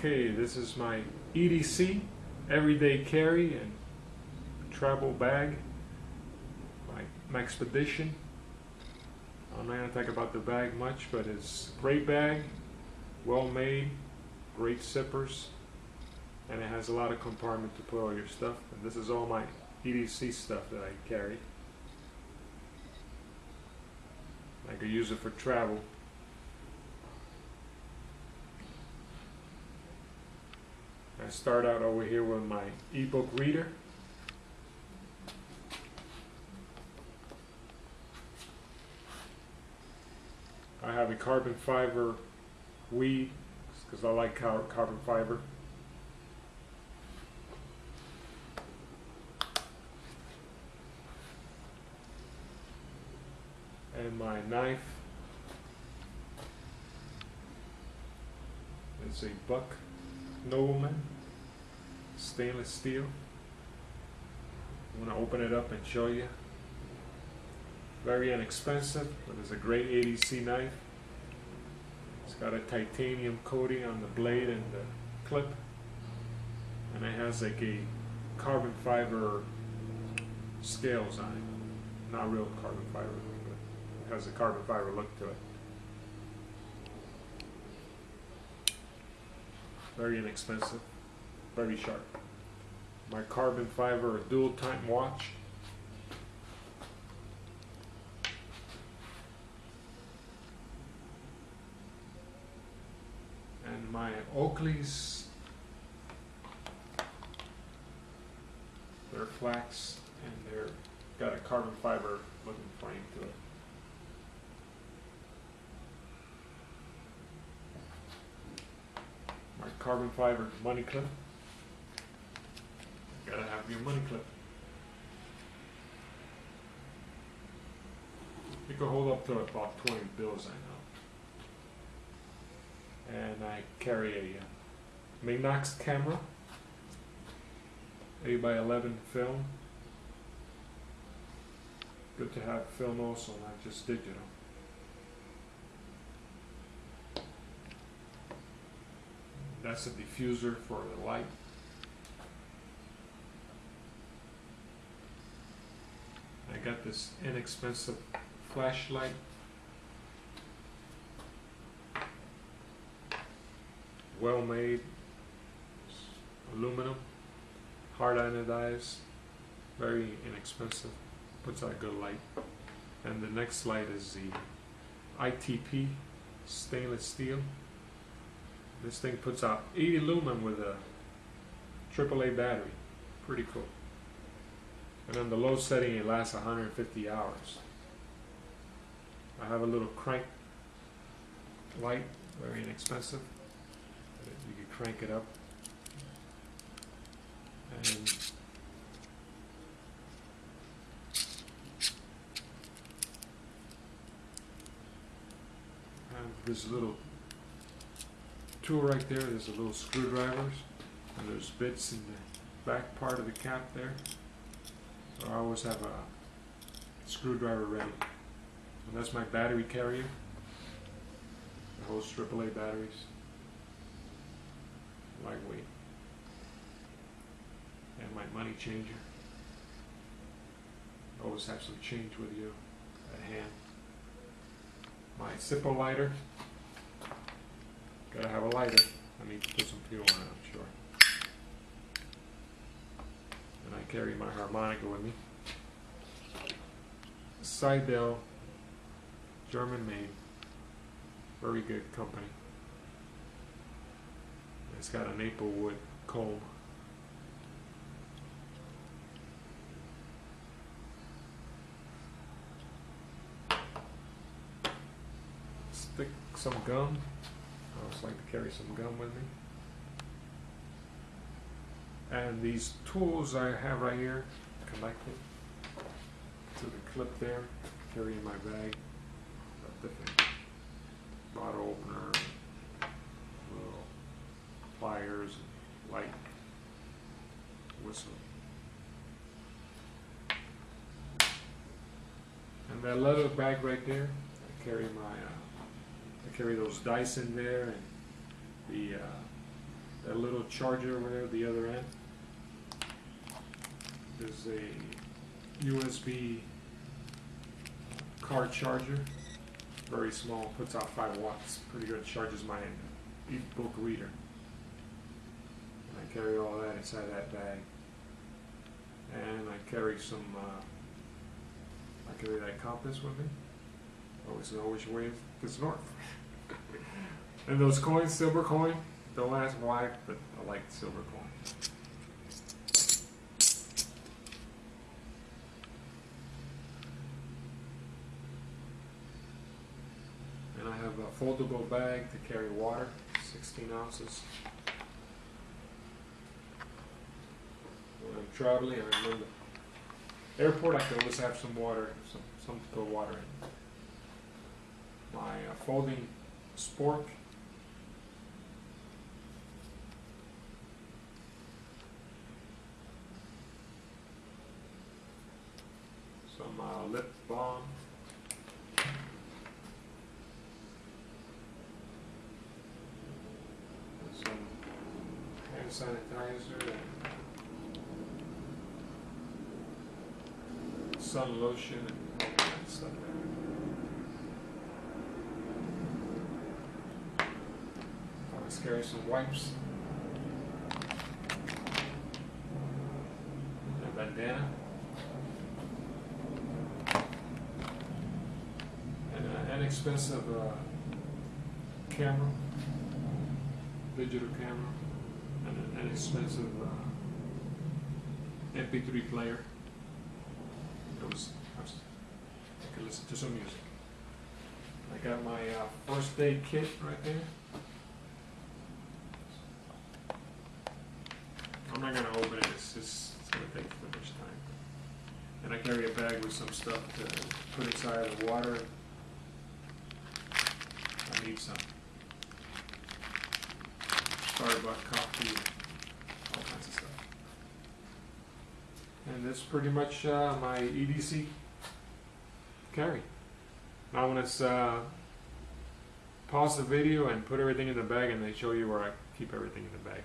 Okay, this is my E.D.C. everyday carry and travel bag, my maxpedition. I'm not going to talk about the bag much, but it's a great bag, well made, great zippers, and it has a lot of compartments to put all your stuff. And this is all my E.D.C. stuff that I carry. I could use it for travel. I start out over here with my ebook reader. I have a carbon fiber weed because I like carbon fiber. And my knife is a Buck Nobleman stainless steel. I'm going to open it up and show you. Very inexpensive, but it's a great E.D.C. knife. It's got a titanium coating on the blade and the clip, and it has like a carbon fiber scales on it. Not real carbon fiber, but it has a carbon fiber look to it. Very inexpensive, very sharp. My carbon fiber dual time watch. And my Oakley's, they're flax and they're got a carbon fiber looking frame to it. My carbon fiber money clip. Gotta have your money clip. You can hold up to about 20 bills, I know. And I carry a Minox camera, 8x11 film. Good to have film also, not just digital. That's a diffuser for the light. I got this inexpensive flashlight. Well made, aluminum, hard anodized, very inexpensive, puts out good light. And the next light is the ITP stainless steel. This thing puts out 80 lumen with a AAA battery. Pretty cool. And on the low setting, it lasts 150 hours. I have a little crank light, very inexpensive. You can crank it up. And there's a little tool right there. There's a little screwdrivers, and there's bits in the back part of the cap there. So I always have a screwdriver ready. And that's my battery carrier. It holds AAA batteries. Lightweight. And my money changer. Always have some change with you at hand. My Zippo lighter. Gotta have a lighter. I need to put some fuel on it, I'm sure. And I carry my harmonica with me. Seidel, German made. Very good company. It's got a maple wood comb. Stick some gum. I always like to carry some gum with me. And these tools I have right here, connected to the clip there, carry in my bag. Got different bottle opener, little pliers, light, whistle. And that leather bag right there, I carry my I carry those dice in there, and the that little charger over there at the other end. There's a USB car charger, very small, puts out 5 watts, pretty good, charges my e-book reader. And I carry all that inside that bag. And I carry some, I carry that compass with me. Always know which way is north. And those coins, silver coin, don't ask why, but I like silver coin. And I have a foldable bag to carry water, 16 ounces. When I'm traveling, I remember, airport I can always have some water, some to put water in. My folding spork. Some lip balm. Some hand sanitizer and sun lotion and all that stuff. Always carry some wipes. A bandana. And an inexpensive camera, digital camera, and an inexpensive MP3 player. I can listen to some music. I got my first aid kit right there. I'm not going to open it, it's going to take too much time. And I carry a bag with some stuff to put inside the water. I need some. Starbucks coffee, all kinds of stuff. And that's pretty much my E.D.C. carry. Now I'm going to pause the video and put everything in the bag, and they show you where I keep everything in the bag.